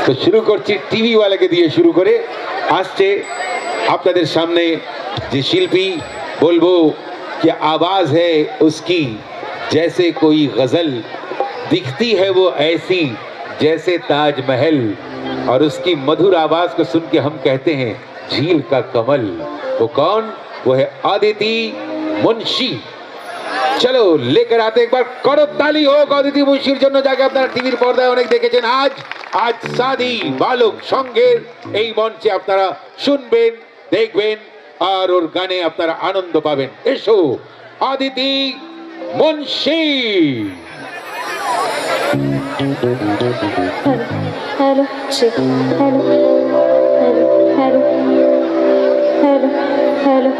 তো শুরু করছি টিভি ওয়ালাকে দিয়ে শুরু করে আসছে আপনাদের सामने যে শিল্পী बोलबो कि आवाज है उसकी जैसे कोई गजल दिखती है वो ऐसी जैसे ताजमहल और उसकी मधुर आवाज को सुन के हम कहते हैं झील का कमल। वो कौन? वो है अदिति मुंशी। चलो लेकर आते एक बार करताली हो अदिति मुंशीर জন্য যাকে আপনারা টিভির পর্দায় অনেক দেখেছেন। আজ আজ সাদি বালক সঙ্গের এই মঞ্চে আপনারা শুনবেন, দেখবেন আর ওর গানে আপনারা আনন্দ পাবেন। এসো Aditi Munshi. Hello check hello hello hello hello hello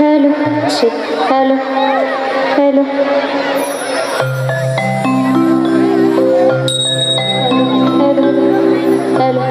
hello check hello hello hello hello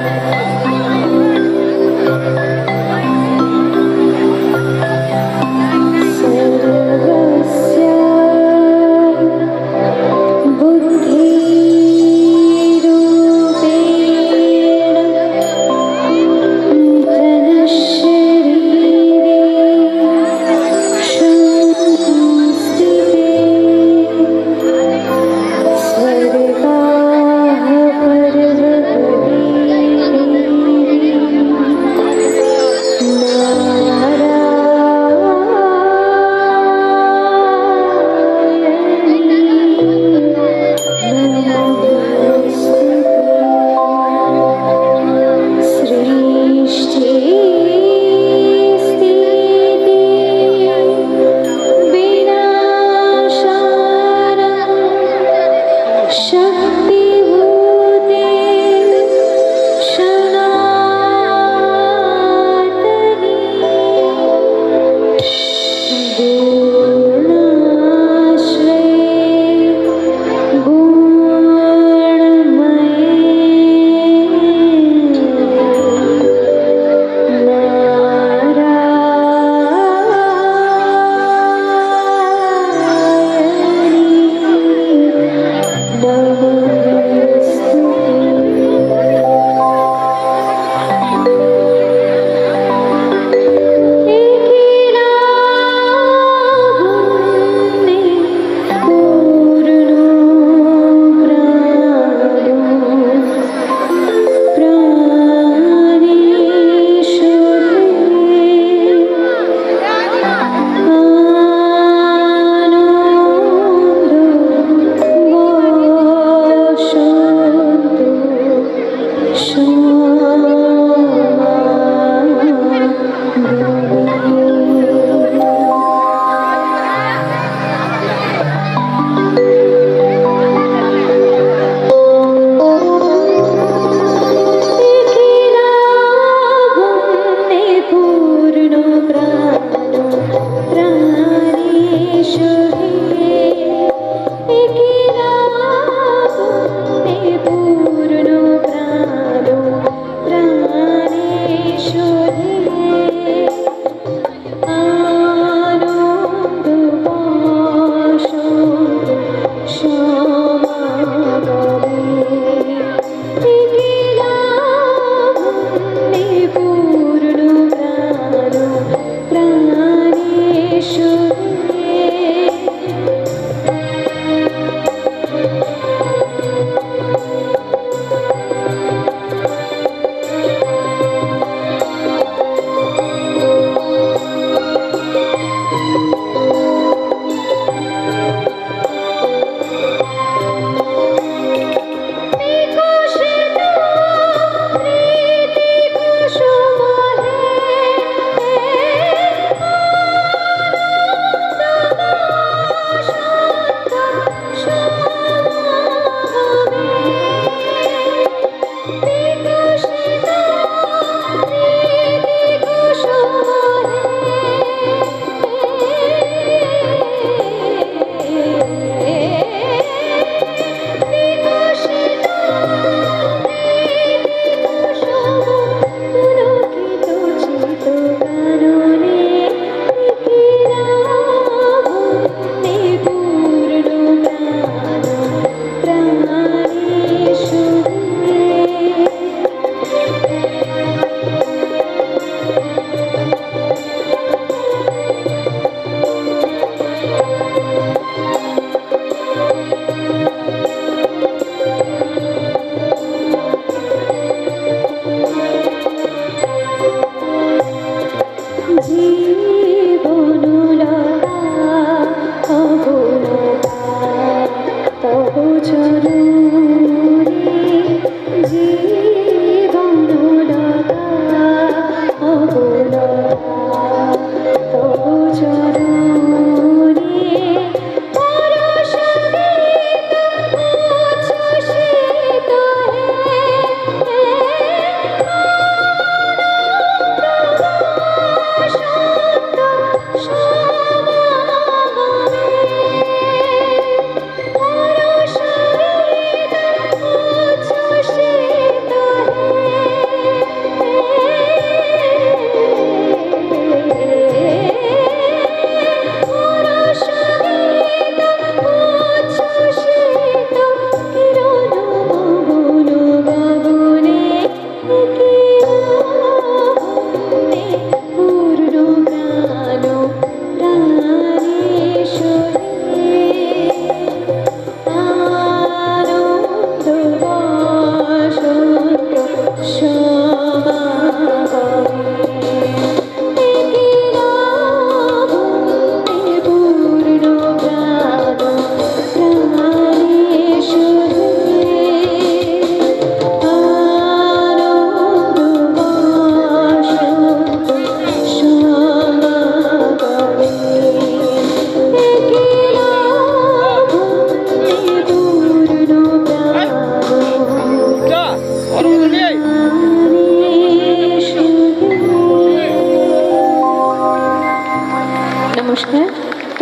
নমস্কার,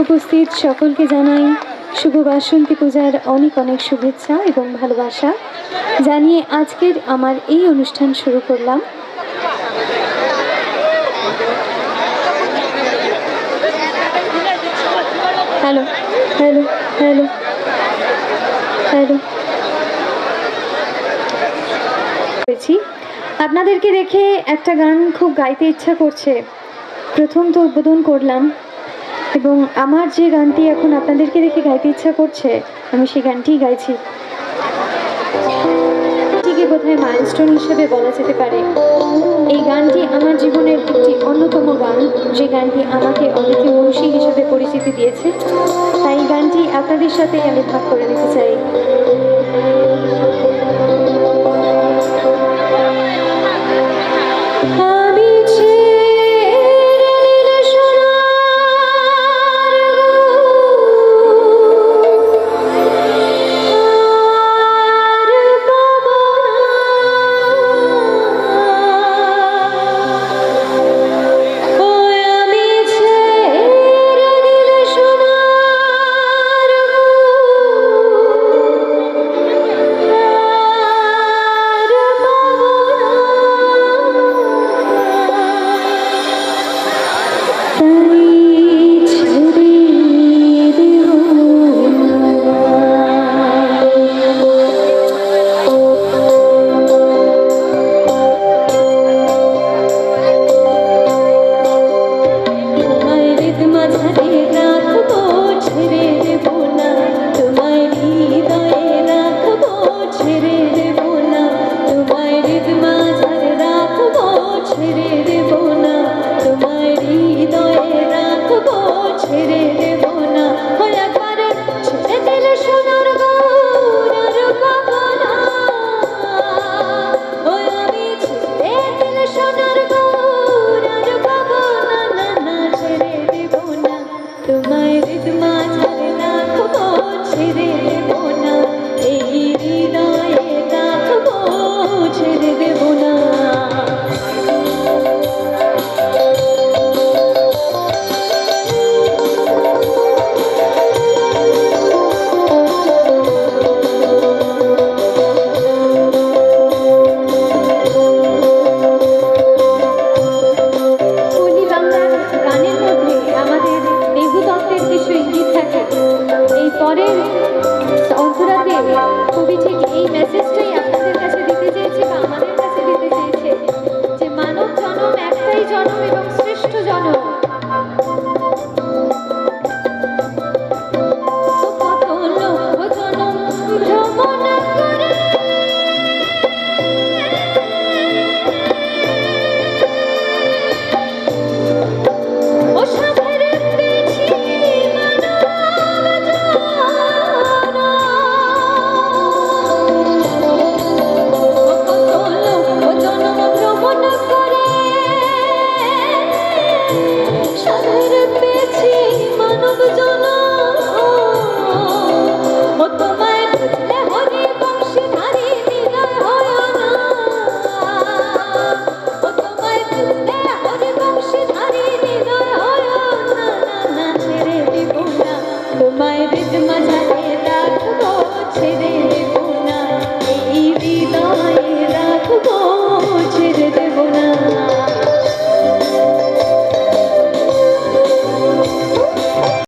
উপস্থিত সকলকে জানাই শুভ বাসন্তী পূজার অনেক অনেক শুভেচ্ছা এবং ভালোবাসা জানিয়ে আজকের আমার এই অনুষ্ঠান শুরু করলাম। হ্যালো হ্যালো হ্যালো হ্যালো আপনাদেরকে দেখে একটা গান খুব গাইতে ইচ্ছা করছে। প্রথম তো উদ্বোধন করলাম এবং আমার যে গানটি এখন আপনাদেরকে দেখে গাইতে ইচ্ছা করছে আমি সেই গানটিই গাইছি। এটিকে বোধহয় মাইলস্টোন হিসেবে বলা যেতে পারে। এই গানটি আমার জীবনের একটি অন্যতম গান, যে গানটি আমাকে অদ্বিতীয় মনীষী হিসেবে পরিচিতি দিয়েছে। তাই এই গানটি আপনাদের সাথে আমি ভাগ করে নিতে চাই।